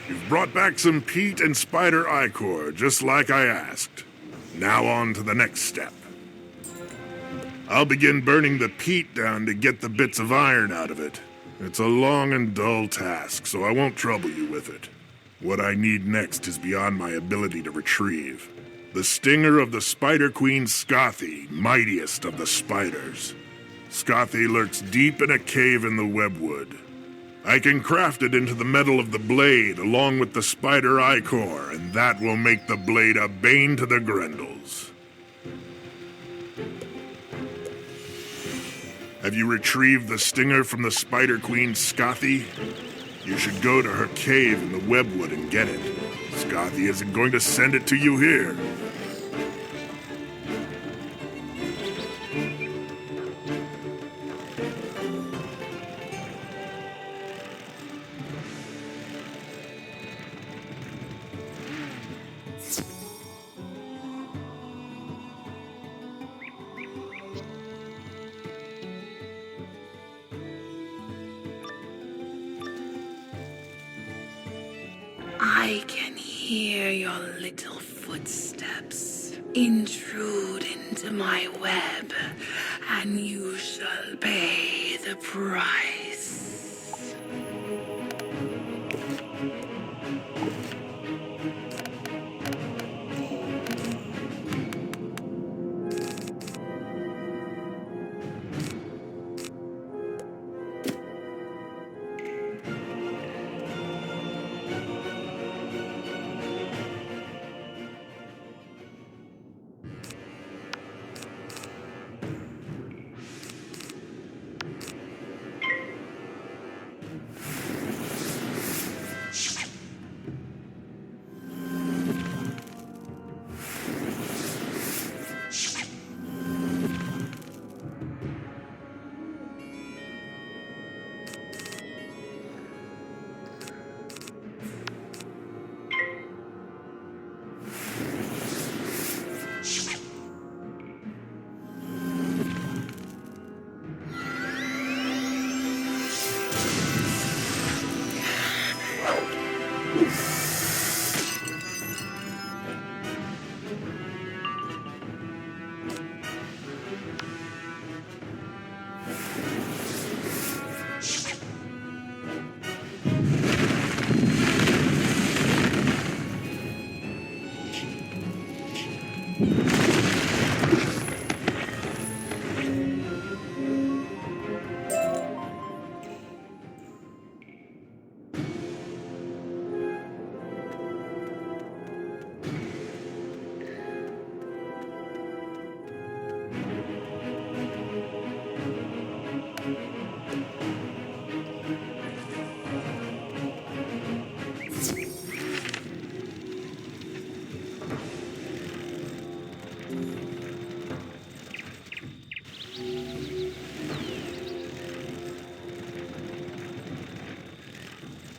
You've brought back some peat and spider ichor, just like I asked. Now on to the next step. I'll begin burning the peat down to get the bits of iron out of it. It's a long and dull task, so I won't trouble you with it. What I need next is beyond my ability to retrieve. The stinger of the Spider Queen Scothy, mightiest of the spiders. Scothy lurks deep in a cave in the webwood. I can craft it into the metal of the blade along with the spider ichor, and that will make the blade a bane to the Grendels. Have you retrieved the stinger from the Spider Queen Scothy? You should go to her cave in the webwood and get it. Scothy isn't going to send it to you here. I can hear your little footsteps intrude into my web, and you shall pay the price.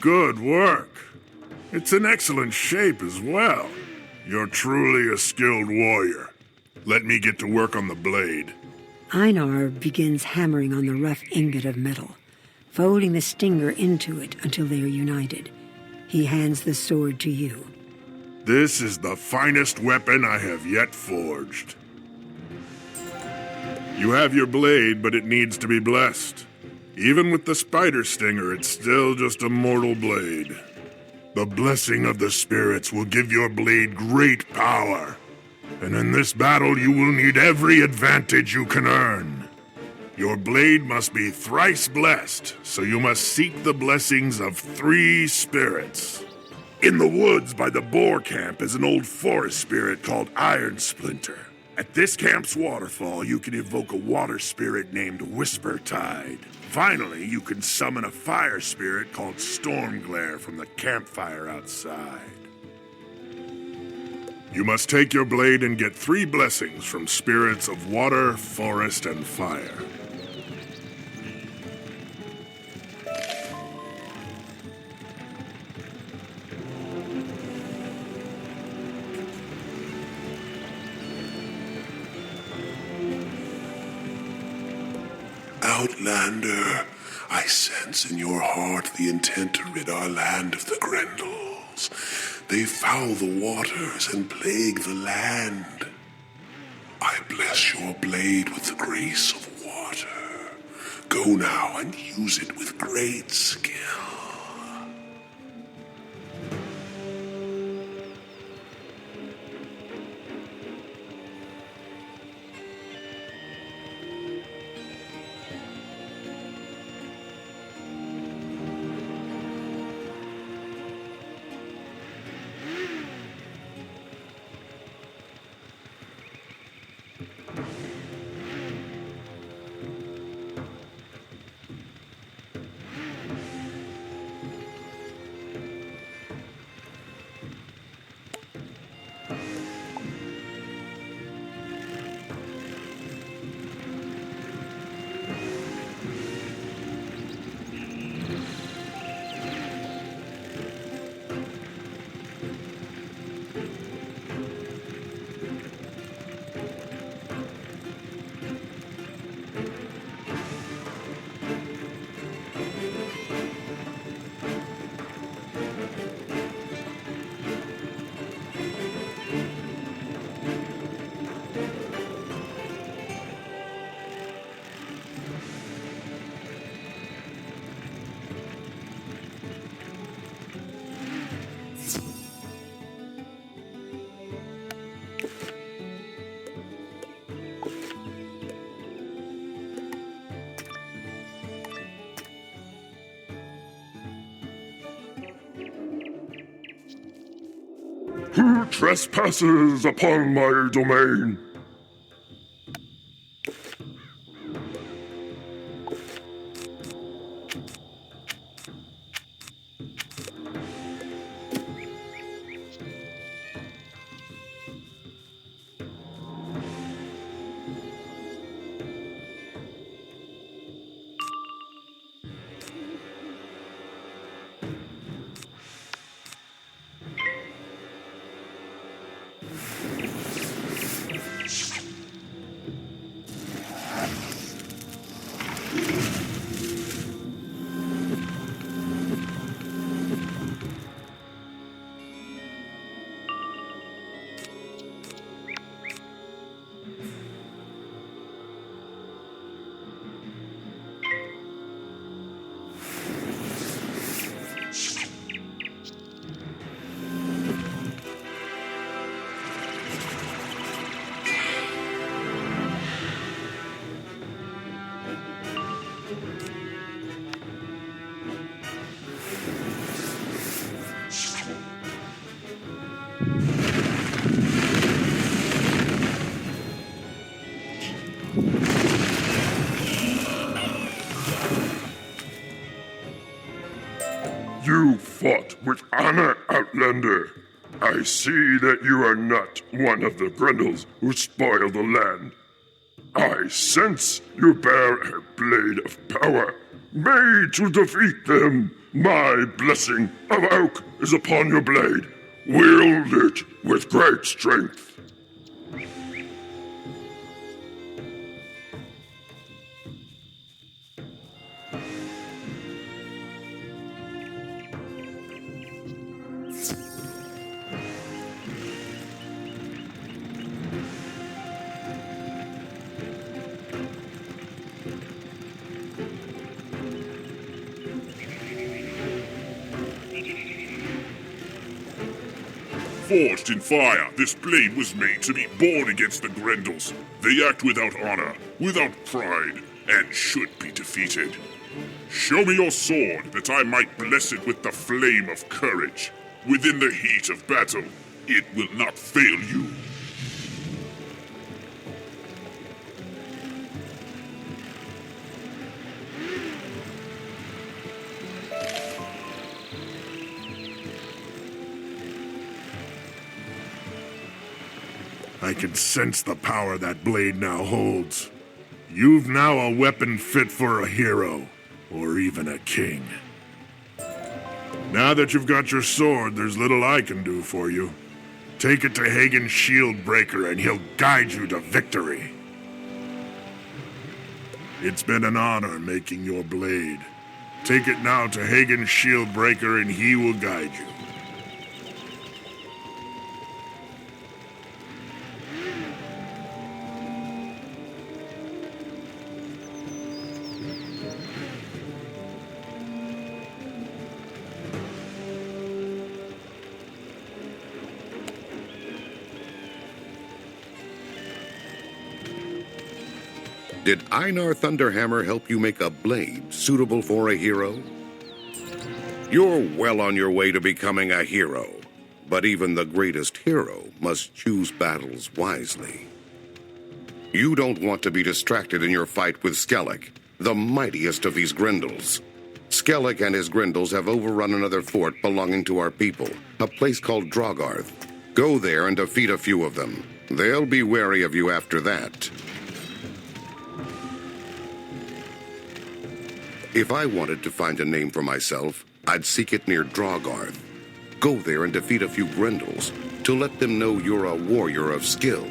Good work. It's in excellent shape as well. You're truly a skilled warrior. Let me get to work on the blade. Einar begins hammering on the rough ingot of metal, folding the stinger into it until they are united. He hands the sword to you. This is the finest weapon I have yet forged. You have your blade, but it needs to be blessed. Even with the spider stinger, it's still just a mortal blade. The blessing of the spirits will give your blade great power. And in this battle, you will need every advantage you can earn. Your blade must be thrice blessed, so you must seek the blessings of 3 spirits. In the woods by the boar camp is an old forest spirit called Iron Splinter. At this camp's waterfall, you can evoke a water spirit named Whisper Tide. Finally, you can summon a fire spirit called Storm Glare from the campfire outside. You must take your blade and get 3 blessings from spirits of water, forest, and fire. Outlander, I sense in your heart the intent to rid our land of the Grendel. devils. They foul the waters and plague the land. I bless your blade with the grace of water. Go now and use it with great skill. Who trespasses upon my domain? You fought with honor, Outlander. I see that you are not one of the Grendels who spoil the land. I sense you bear a blade of power, made to defeat them. My blessing of oak is upon your blade. Wield it with great strength. Forged in fire, this blade was made to be born against the Grendels. They act without honor, without pride, and should be defeated. Show me your sword, that I might bless it with the flame of courage. Within the heat of battle, it will not fail you. I can sense the power that blade now holds. You've now a weapon fit for a hero, or even a king. Now that you've got your sword, there's little I can do for you. Take it to Hagen's Shieldbreaker and he'll guide you to victory. It's been an honor making your blade. Take it now to Hagen's Shieldbreaker and he will guide you. Did Einar Thunderhammer help you make a blade suitable for a hero? You're well on your way to becoming a hero, but even the greatest hero must choose battles wisely. You don't want to be distracted in your fight with Skellig, the mightiest of these Grendels. Skellig and his Grendels have overrun another fort belonging to our people, a place called Drogarth. Go there and defeat a few of them. They'll be wary of you after that. If I wanted to find a name for myself, I'd seek it near Drogarth. Go there and defeat a few Grendels to let them know you're a warrior of skill.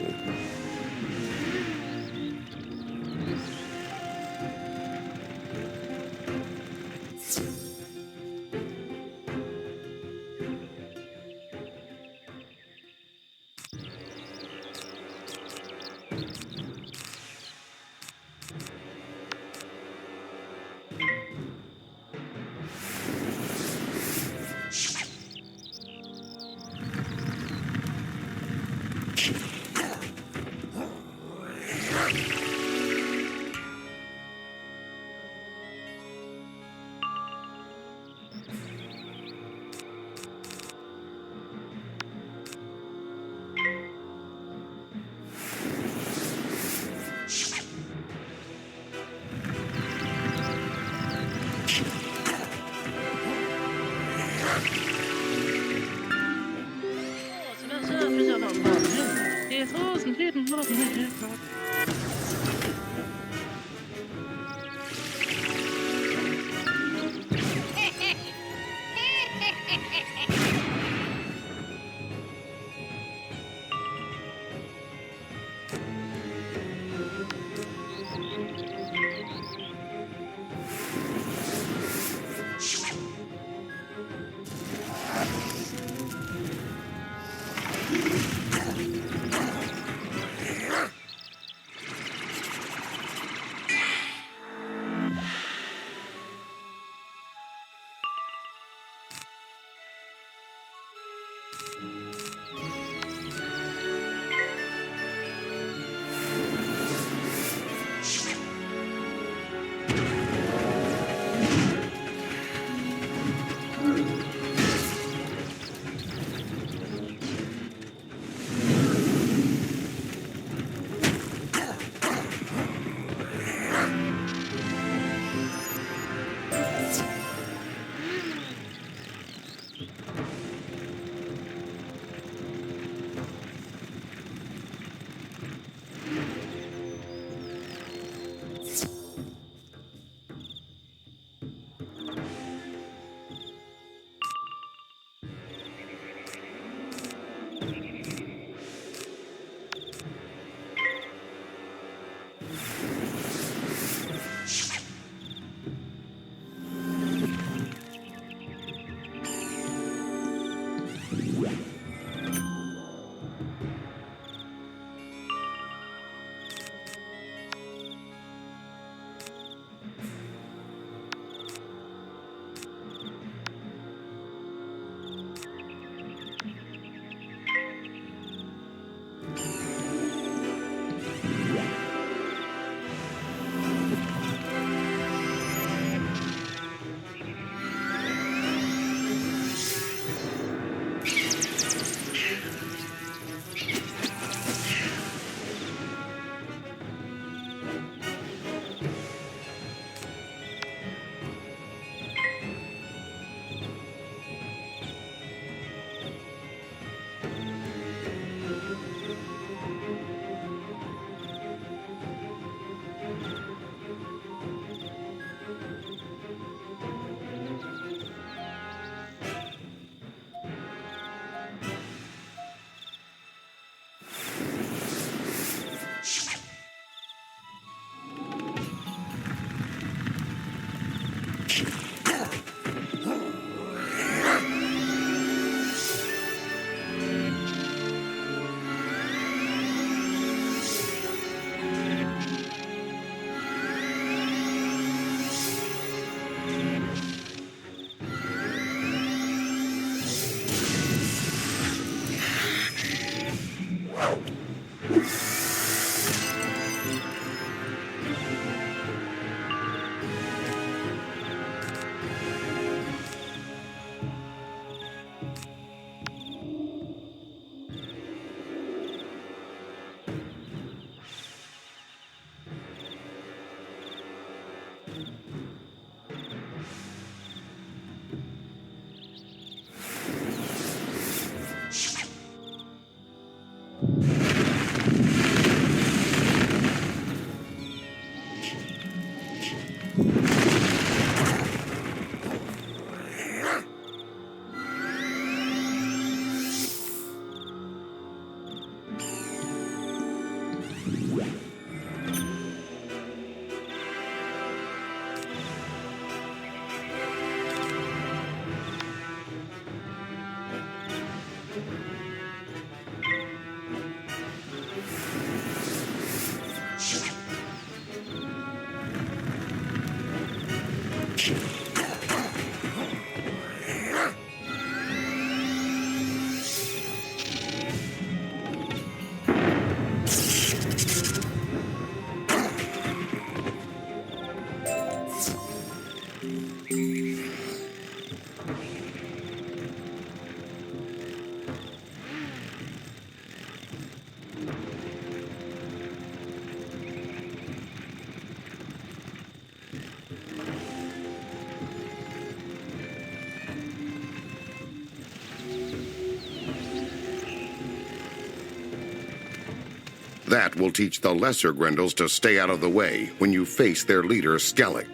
That will teach the lesser Grendels to stay out of the way when you face their leader, Skellig.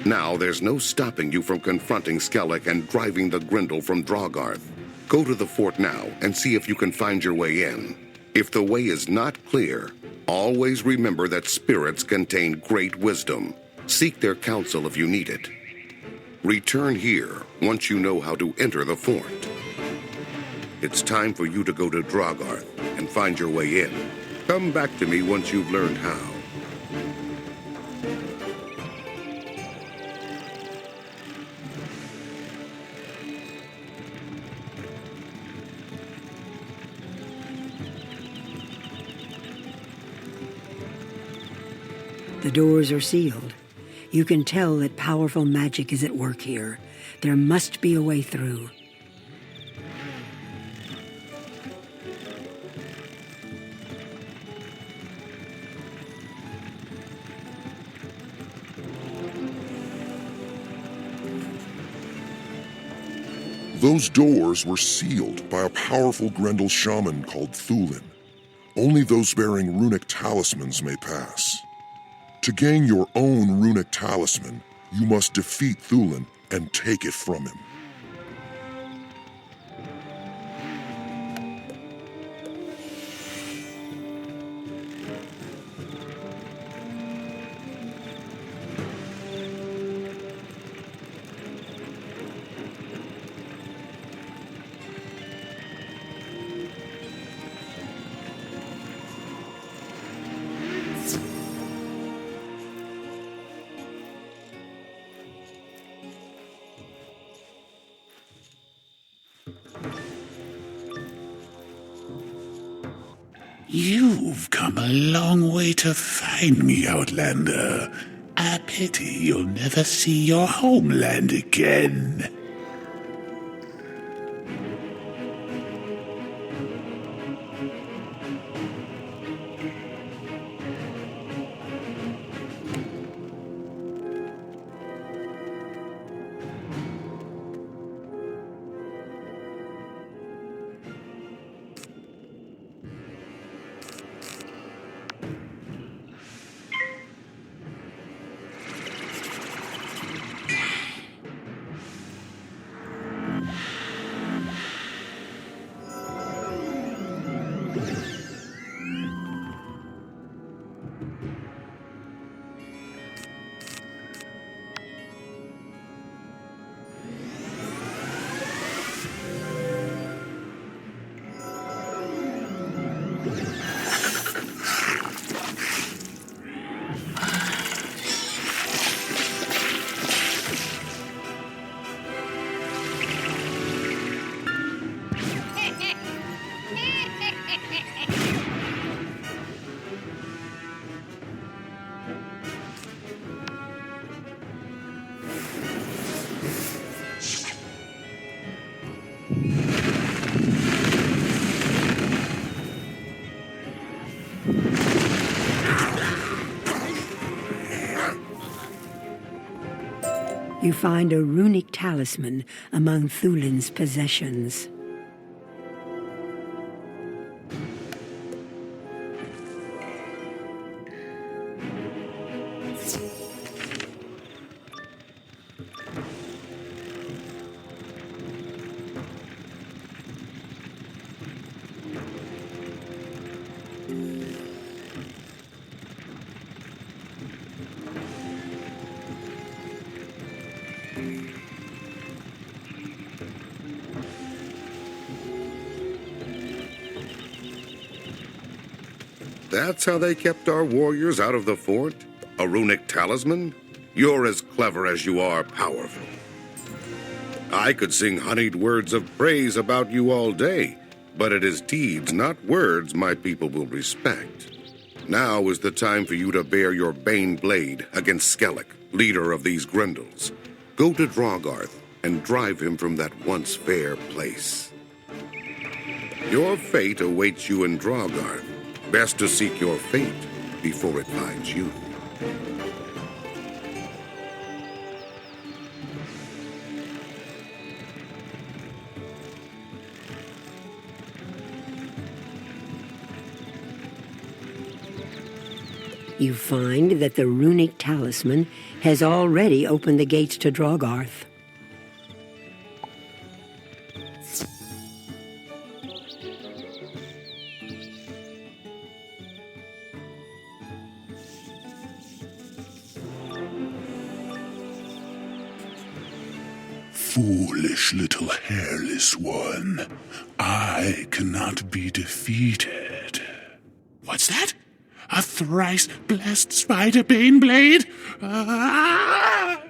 Now there's no stopping you from confronting Skellig and driving the Grendel from Drogarth. Go to the fort now and see if you can find your way in. If the way is not clear, always remember that spirits contain great wisdom. Seek their counsel if you need it. Return here once you know how to enter the fort. It's time for you to go to Drogarth and find your way in. Come back to me once you've learned how. The doors are sealed. You can tell that powerful magic is at work here. There must be a way through. Those doors were sealed by a powerful Grendel shaman called Thulin. Only those bearing runic talismans may pass. To gain your own runic talisman, you must defeat Thulin and take it from him. You've come a long way to find me, Outlander. A pity you'll never see your homeland again. You find a runic talisman among Thulin's possessions. That's how they kept our warriors out of the fort? A runic talisman? You're as clever as you are powerful. I could sing honeyed words of praise about you all day, but it is deeds, not words, my people will respect. Now is the time for you to bear your Bane blade against Skellig, leader of these Grendels. Go to Drogarth and drive him from that once fair place. Your fate awaits you in Drogarth. Best to seek your fate before it finds you. You find that the runic talisman has already opened the gates to Drogarth. Foolish little hairless one, I cannot be defeated. What's that? A thrice-blessed spider-bane blade? Ah!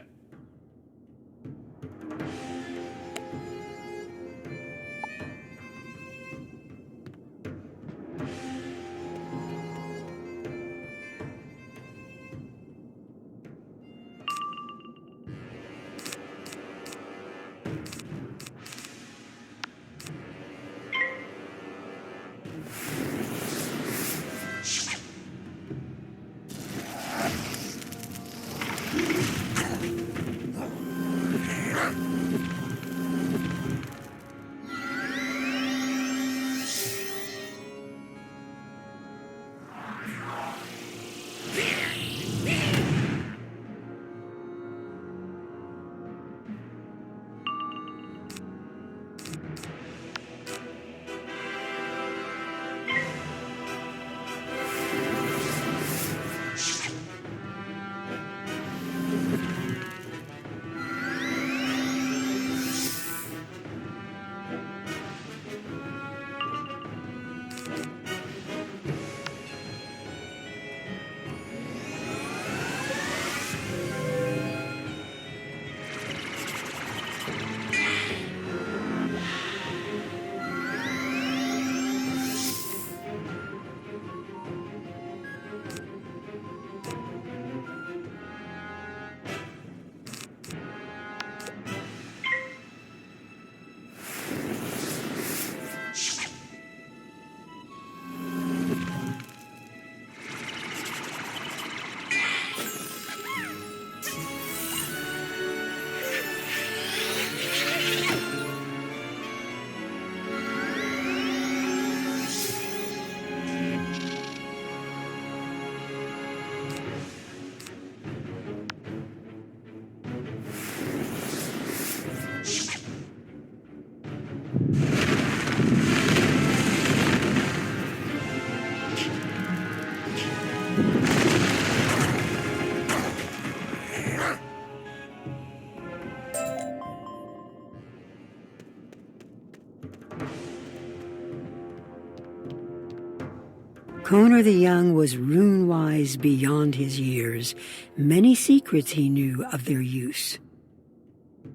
Conar the Young was rune-wise beyond his years. Many secrets he knew of their use.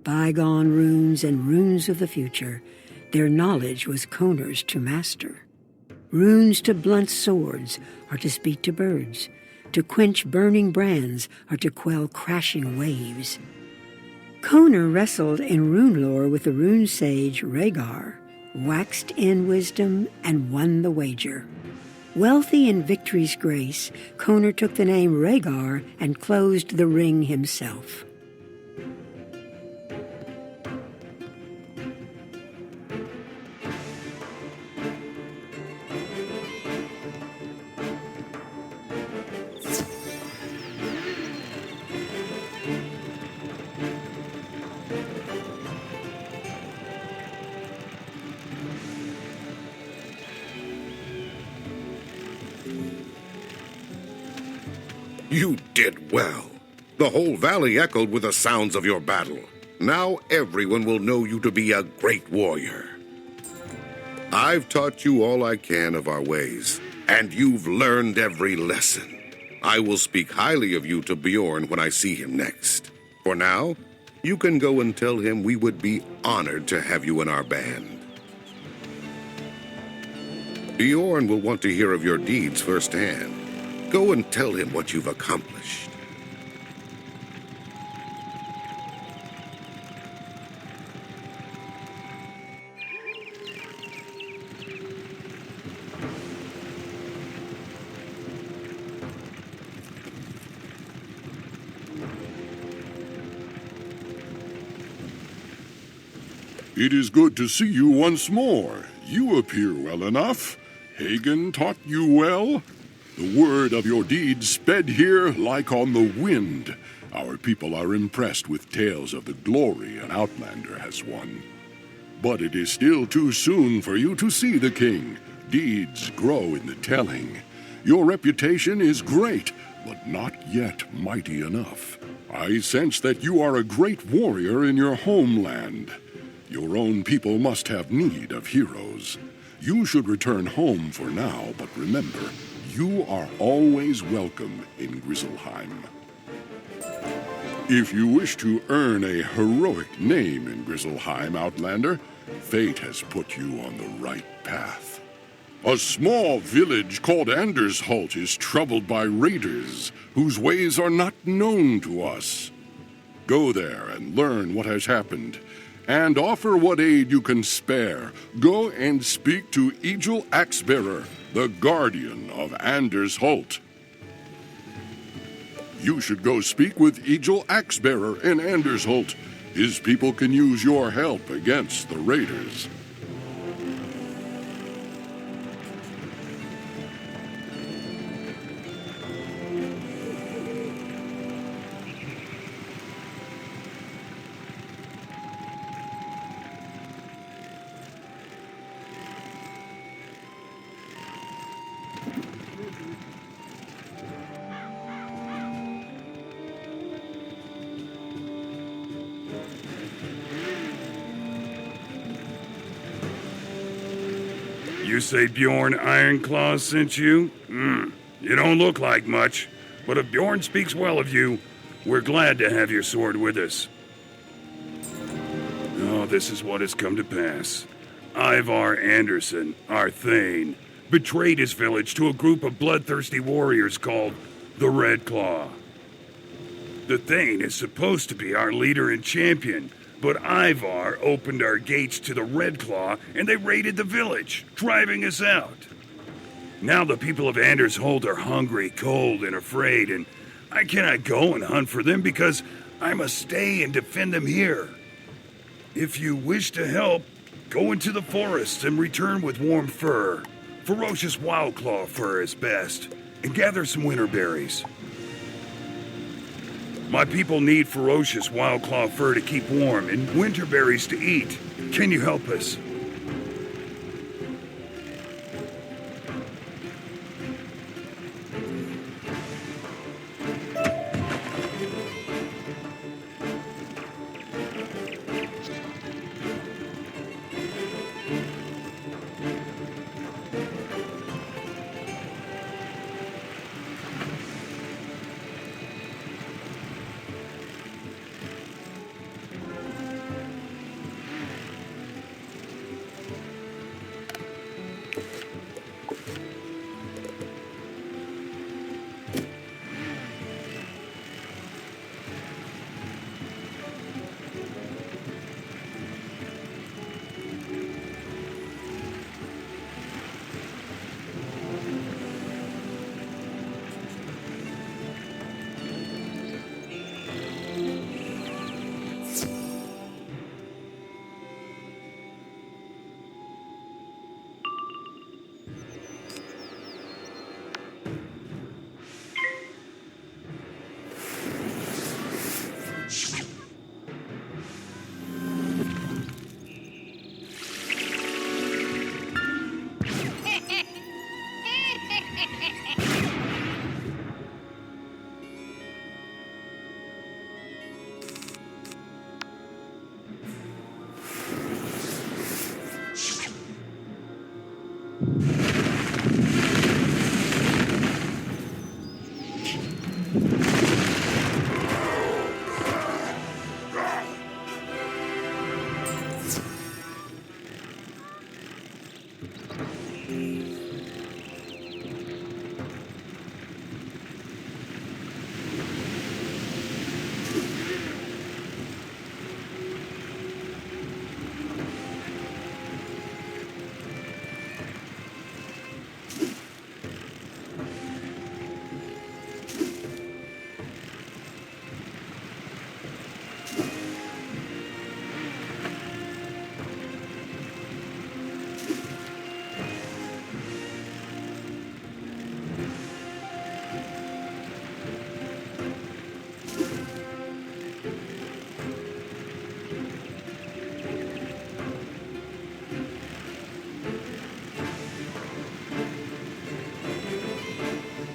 Bygone runes and runes of the future, their knowledge was Conar's to master. Runes to blunt swords or to speak to birds, to quench burning brands or to quell crashing waves. Conar wrestled in rune lore with the rune sage Rhaegar, waxed in wisdom, and won the wager. Wealthy in victory's grace, Conar took the name Rhaegar and closed the ring himself. You did well. The whole valley echoed with the sounds of your battle. Now everyone will know you to be a great warrior. I've taught you all I can of our ways, and you've learned every lesson. I will speak highly of you to Bjorn when I see him next. For now, you can go and tell him we would be honored to have you in our band. Bjorn will want to hear of your deeds firsthand. Go and tell him what you've accomplished. It is good to see you once more. You appear well enough. Hagen taught you well? The word of your deeds sped here like on the wind. Our people are impressed with tales of the glory an Outlander has won. But it is still too soon for you to see the king. Deeds grow in the telling. Your reputation is great, but not yet mighty enough. I sense that you are a great warrior in your homeland. Your own people must have need of heroes. You should return home for now, but remember, you are always welcome in Grizzleheim. If you wish to earn a heroic name in Grizzleheim, Outlander, fate has put you on the right path. A small village called Andersholt is troubled by raiders whose ways are not known to us. Go there and learn what has happened, and offer what aid you can spare. Go and speak to Egil Axebearer, the guardian of Andersholt. You should go speak with Egil Axebearer in Andersholt. His people can use your help against the raiders. You say Bjorn Ironclaw sent you? You don't look like much, but if Bjorn speaks well of you, we're glad to have your sword with us. Oh, this is what has come to pass. Ivar Anderson, our Thane, betrayed his village to a group of bloodthirsty warriors called the Red Claw. The Thane is supposed to be our leader and champion, but Ivar opened our gates to the Red Claw and they raided the village, driving us out. Now the people of Andersholt are hungry, cold, and afraid, and I cannot go and hunt for them because I must stay and defend them here. If you wish to help, go into the forests and return with warm fur. Ferocious wildclaw fur is best, and gather some winter berries. My people need ferocious wildclaw fur to keep warm and winter berries to eat. Can you help us?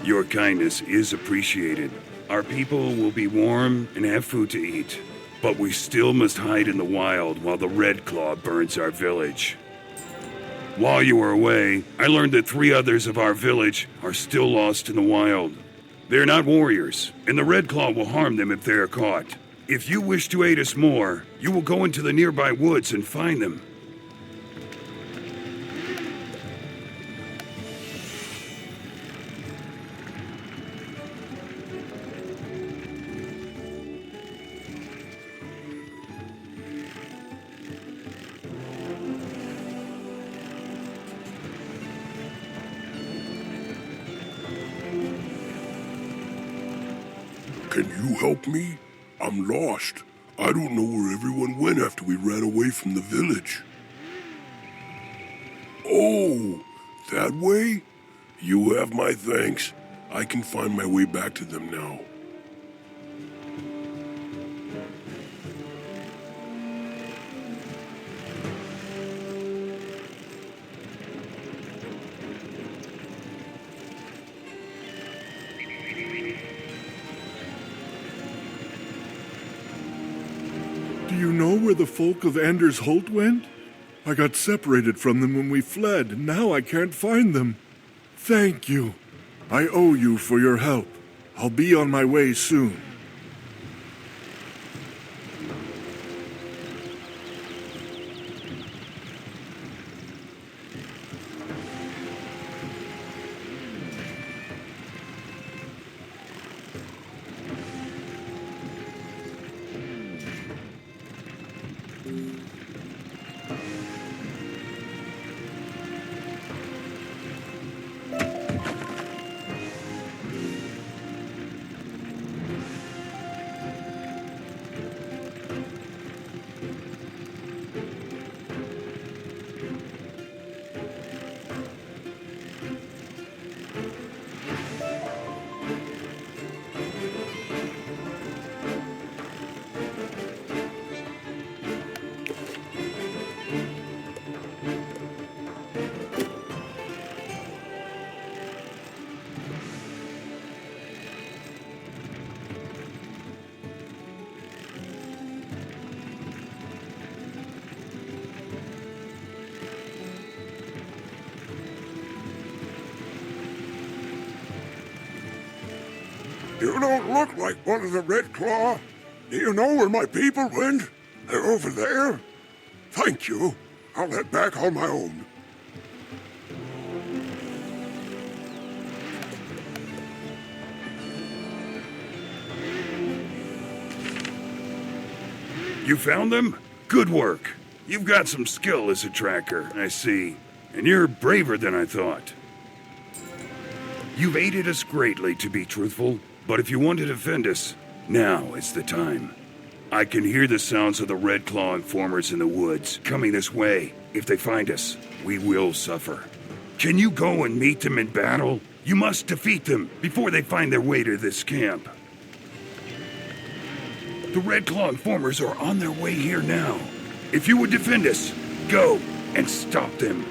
Your kindness is appreciated. Our people will be warm and have food to eat, but we still must hide in the wild while the Red Claw burns our village. While you were away, I learned that 3 others of our village are still lost in the wild. They're not warriors, and the Red Claw will harm them if they are caught. If you wish to aid us more, you will go into the nearby woods and find them. Can you help me? I'm lost. I don't know where everyone went after we ran away from the village. Oh, that way? You have my thanks. I can find my way back to them now. Do you know where the folk of Anders Holt went? I got separated from them when we fled, and now I can't find them. Thank you. I owe you for your help. I'll be on my way soon. You don't look like one of the Red Claw. Do you know where my people went? They're over there. Thank you. I'll head back on my own. You found them? Good work. You've got some skill as a tracker, I see. And you're braver than I thought. You've aided us greatly, to be truthful. But if you want to defend us, now is the time. I can hear the sounds of the Red Claw informers in the woods coming this way. If they find us, we will suffer. Can you go and meet them in battle? You must defeat them before they find their way to this camp. The Red Claw informers are on their way here now. If you would defend us, go and stop them.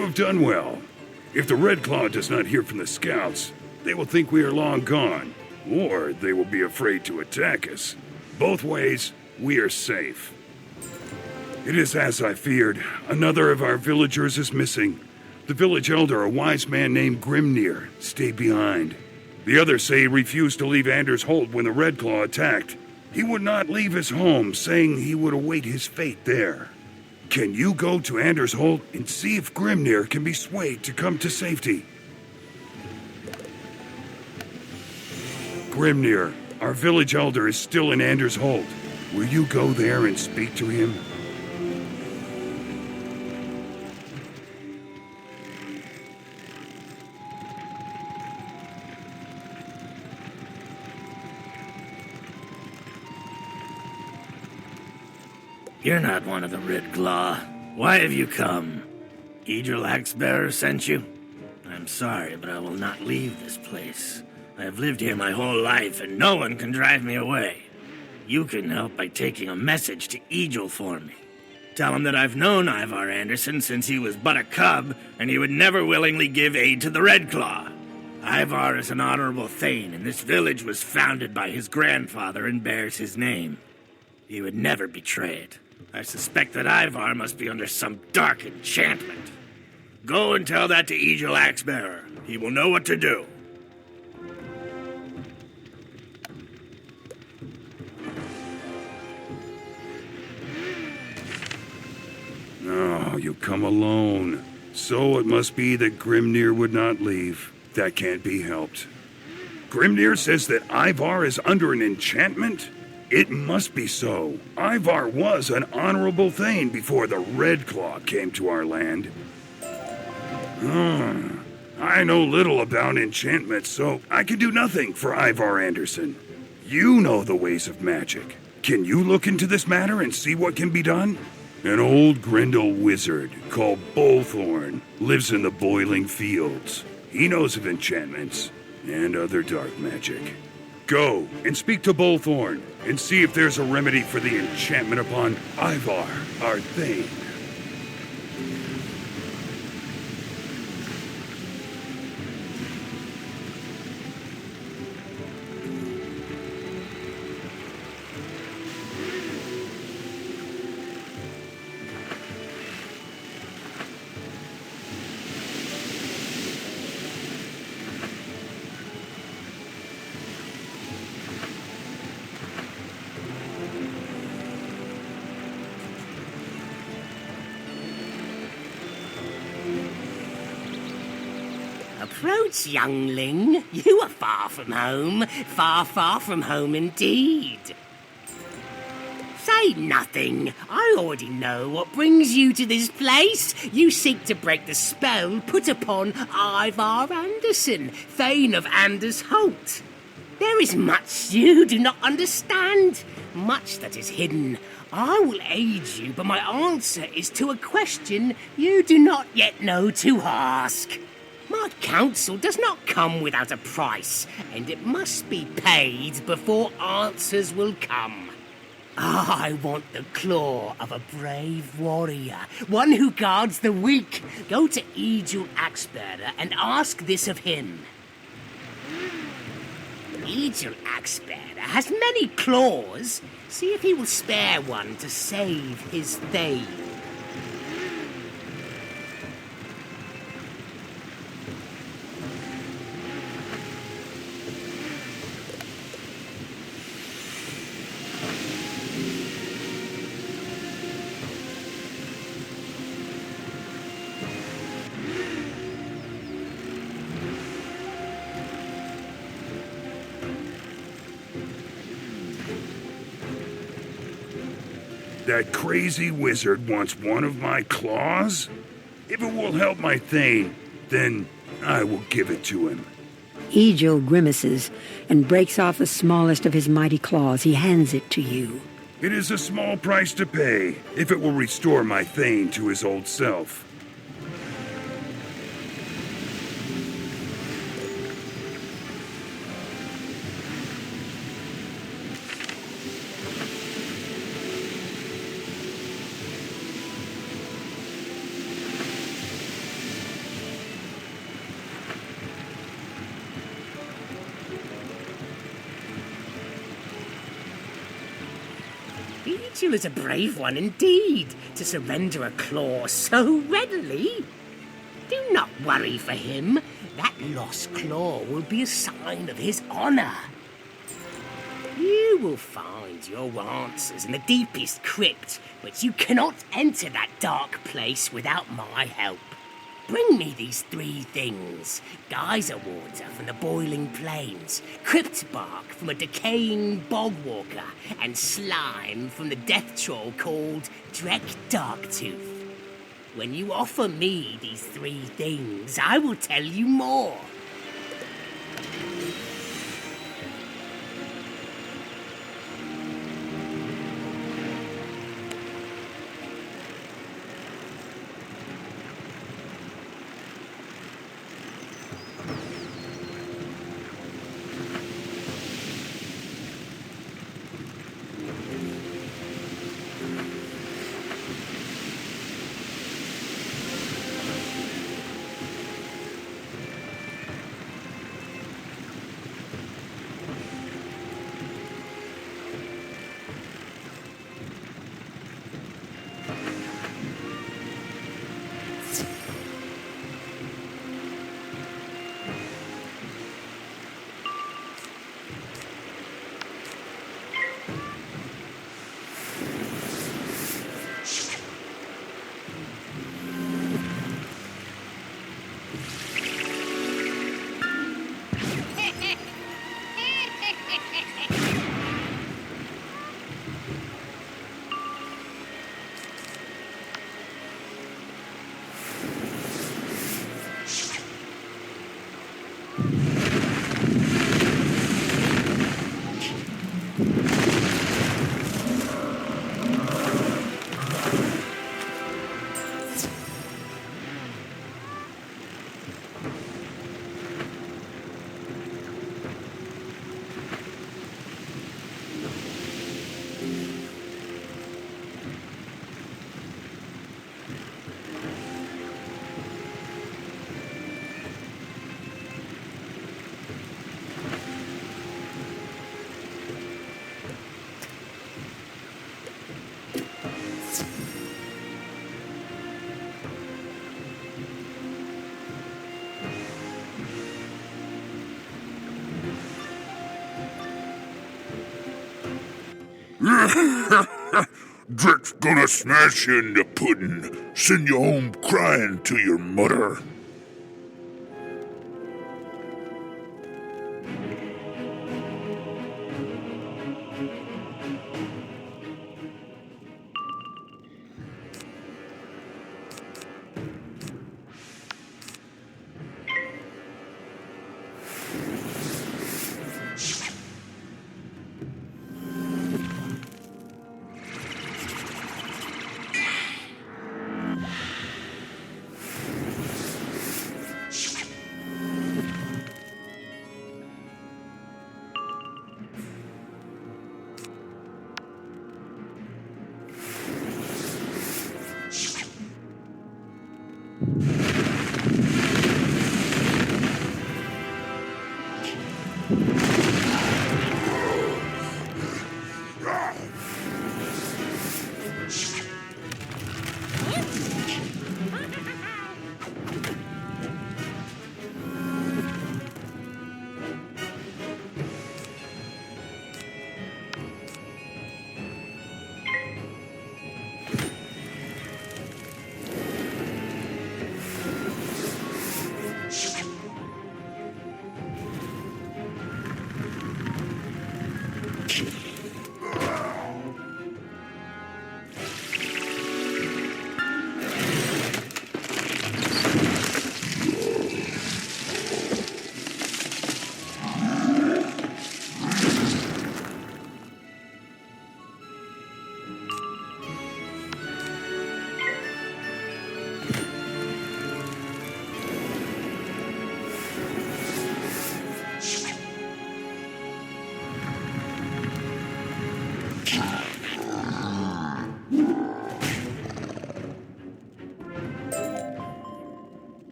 You have done well. If the Red Claw does not hear from the scouts, they will think we are long gone, or they will be afraid to attack us. Both ways, we are safe. It is as I feared. Another of our villagers is missing. The village elder, a wise man named Grimnir, stayed behind. The others say he refused to leave Anders Holt when the Red Claw attacked. He would not leave his home, saying he would await his fate there. Can you go to Anders Holt and see if Grimnir can be swayed to come to safety? Grimnir, our village elder is still in Anders Holt. Will you go there and speak to him? You're not one of the Red Claw. Why have you come? Eagle Axebearer sent you? I'm sorry, but I will not leave this place. I have lived here my whole life, and no one can drive me away. You can help by taking a message to Eagle for me. Tell him that I've known Ivar Anderson since he was but a cub, and he would never willingly give aid to the Red Claw. Ivar is an honorable Thane, and this village was founded by his grandfather and bears his name. He would never betray it. I suspect that Ivar must be under some dark enchantment. Go and tell that to Eagle Axebearer. He will know what to do. Oh, you come alone. So it must be that Grimnir would not leave. That can't be helped. Grimnir says that Ivar is under an enchantment? It must be so. Ivar was an honorable Thane before the Red Claw came to our land. I know little about enchantments, so I can do nothing for Ivar Anderson. You know the ways of magic. Can you look into this matter and see what can be done? An old Grendel wizard called Bullthorn lives in the Boiling Fields. He knows of enchantments and other dark magic. Go and speak to Bullthorn and see if there's a remedy for the enchantment upon Ivar, our Thane. approach, youngling. You are far from home. Far, far from home indeed. Say nothing. I already know what brings you to this place. You seek to break the spell put upon Ivar Anderson, Thane of Anders Holt. There is much you do not understand, much that is hidden. I will aid you, but my answer is to a question you do not yet know to ask. My counsel does not come without a price, and it must be paid before answers will come. I want the claw of a brave warrior, one who guards the weak. Go to Egil Axbearer and ask this of him. Egil Axbearer has many claws. See if he will spare one to save his Thane. That crazy wizard wants one of my claws? If it will help my Thane, then I will give it to him. Egil grimaces and breaks off the smallest of his mighty claws. He hands it to you. It is a small price to pay, if it will restore my Thane to his old self. Egil is a brave one indeed, to surrender a claw so readily. Do not worry for him. That lost claw will be a sign of his honor. You will find your answers in the deepest crypt, but you cannot enter that dark place without my help. Bring me these 3 things: geyser water from the boiling plains, crypt bark from a decaying bog walker, and slime from the death troll called Drek Darktooth. When you offer me these 3 things, I will tell you more. Drek's gonna smash you into pudding, send you home crying to your mother.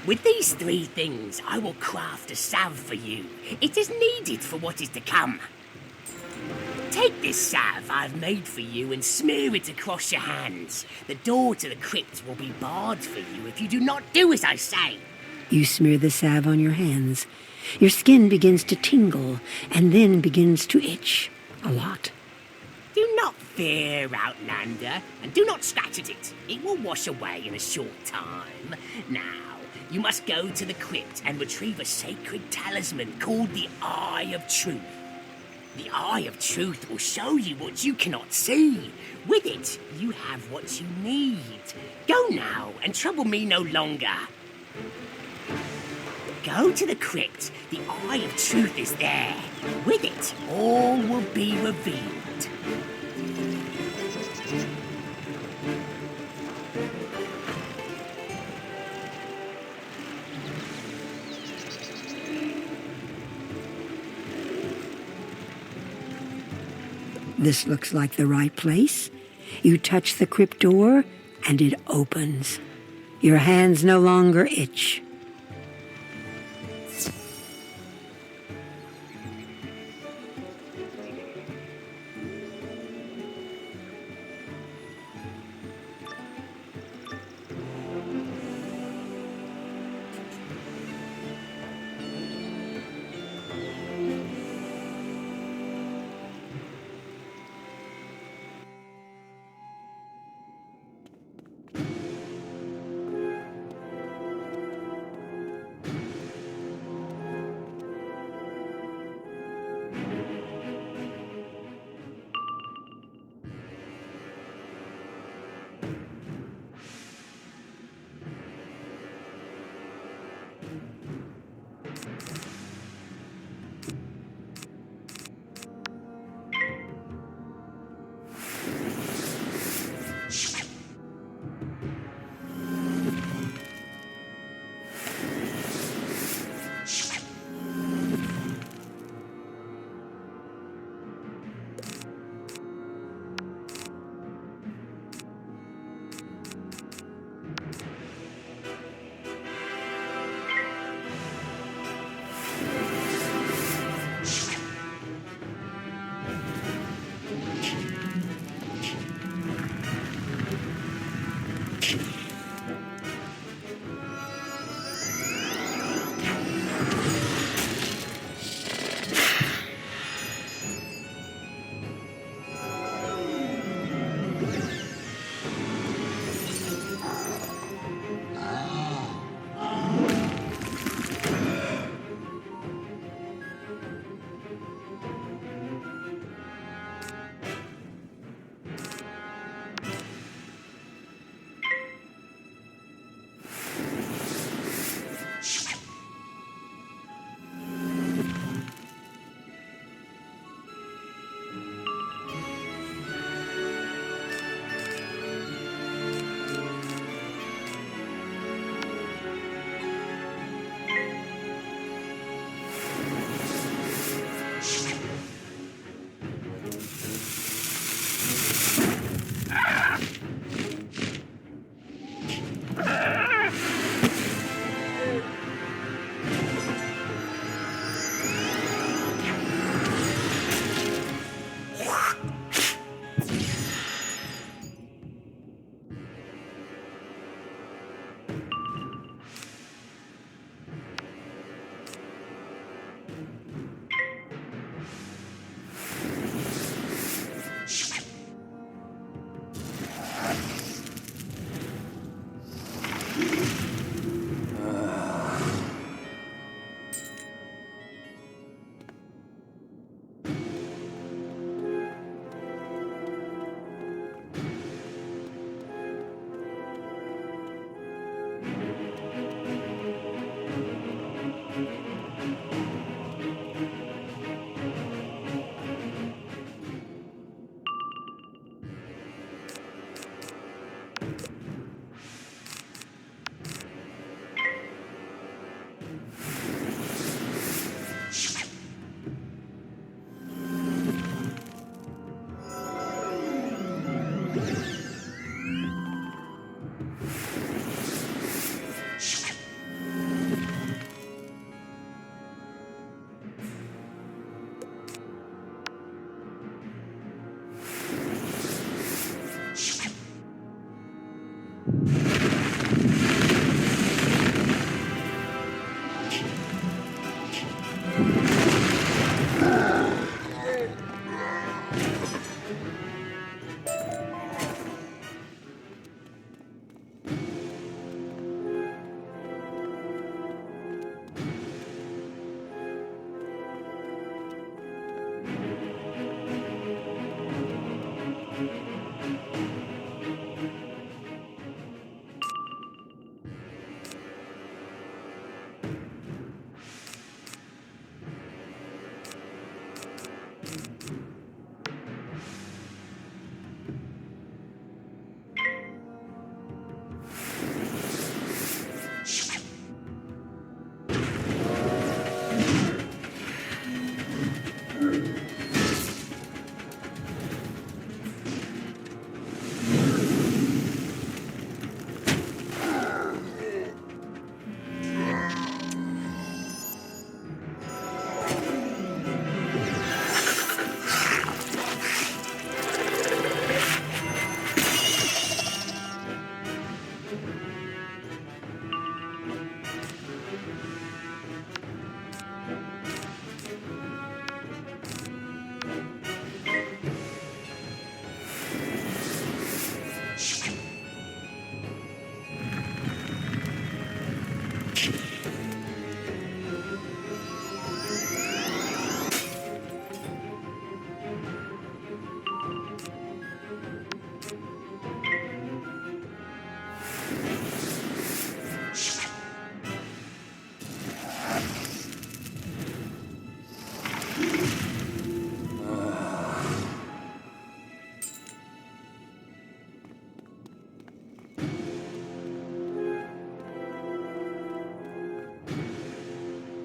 With these three things, I will craft a salve for you. It is needed for what is to come. Take this salve I've made for you and smear it across your hands. The door to the crypt will be barred for you if you do not do as I say. You smear the salve on your hands. Your skin begins to tingle and then begins to itch a lot. Do not fear, Outlander, and do not scratch at it. It will wash away in a short time. Now, you must go to the crypt and retrieve a sacred talisman called the Eye of Truth. The Eye of Truth will show you what you cannot see. With it, you have what you need. Go now and trouble me no longer. Go to the crypt. The Eye of Truth is there. With it, all will be revealed. This looks like the right place. You touch the crypt door, and it opens. Your hands no longer itch.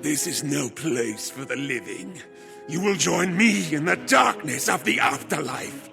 This is no place for the living. You will join me in the darkness of the afterlife.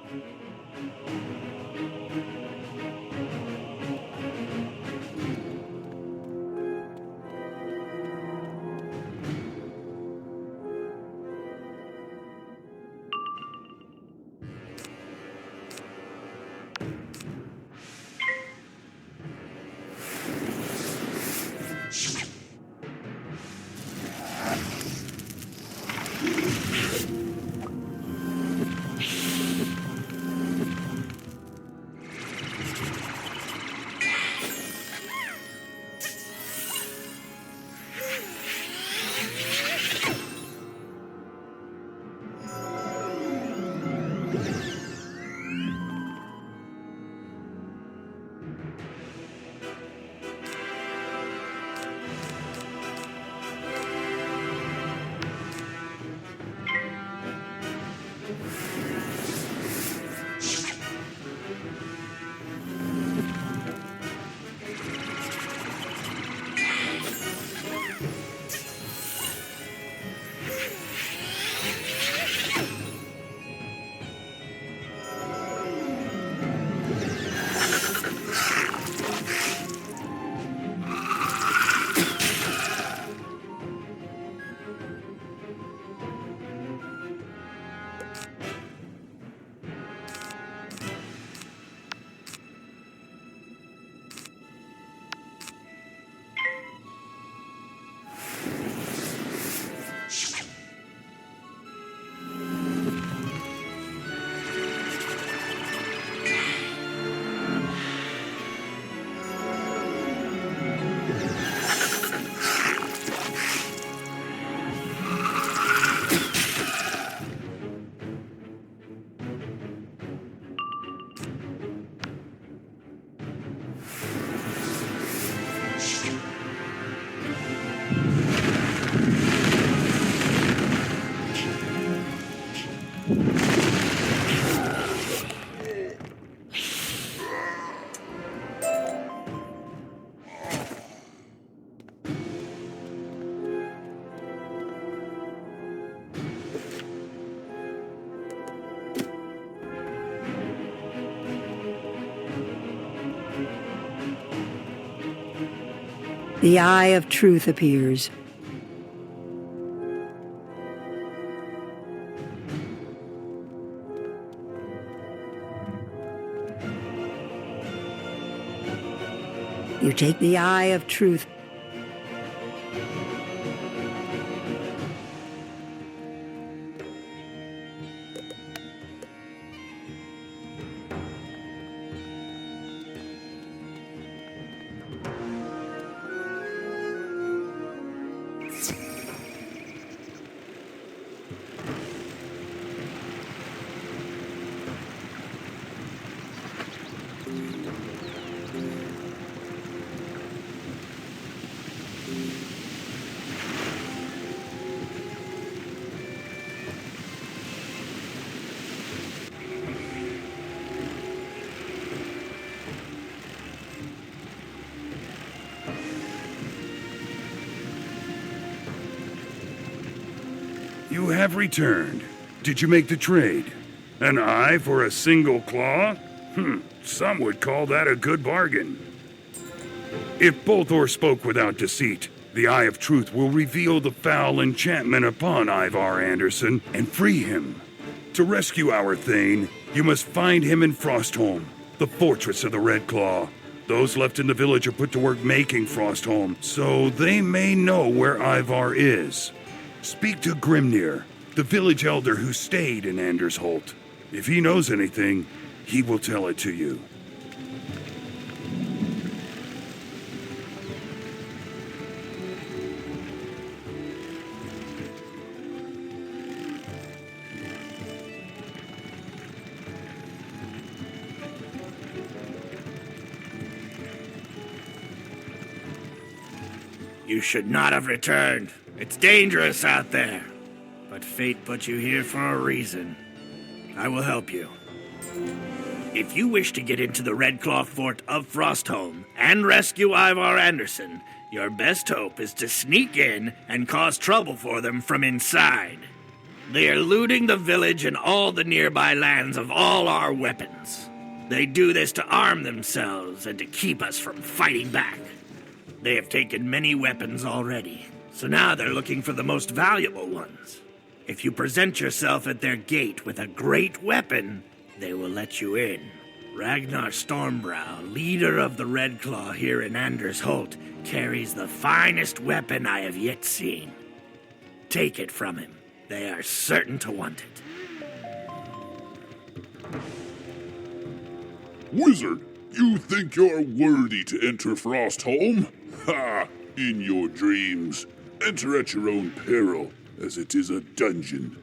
The Eye of Truth appears. You take the Eye of Truth. You have returned. Did you make the trade? An eye for a single claw? Some would call that a good bargain. If Bolthor spoke without deceit, the Eye of Truth will reveal the foul enchantment upon Ivar Anderson and free him. To rescue our Thane, you must find him in Frostholm, the fortress of the Red Claw. Those left in the village are put to work making Frostholm, so they may know where Ivar is. Speak to Grimnir, the village elder who stayed in Anders Holt. If he knows anything, he will tell it to you. You should not have returned. It's dangerous out there. But fate put you here for a reason. I will help you. If you wish to get into the Red Claw Fort of Frostholm and rescue Ivar Anderson, your best hope is to sneak in and cause trouble for them from inside. They are looting the village and all the nearby lands of all our weapons. They do this to arm themselves and to keep us from fighting back. They have taken many weapons already, so now they're looking for the most valuable ones. If you present yourself at their gate with a great weapon, they will let you in. Ragnar Stormbrow, leader of the Red Claw here in Anders Holt, carries the finest weapon I have yet seen. Take it from him. They are certain to want it. Wizard, you think you're worthy to enter Frostholm? Ha! In your dreams. Enter at your own peril, as it is a dungeon.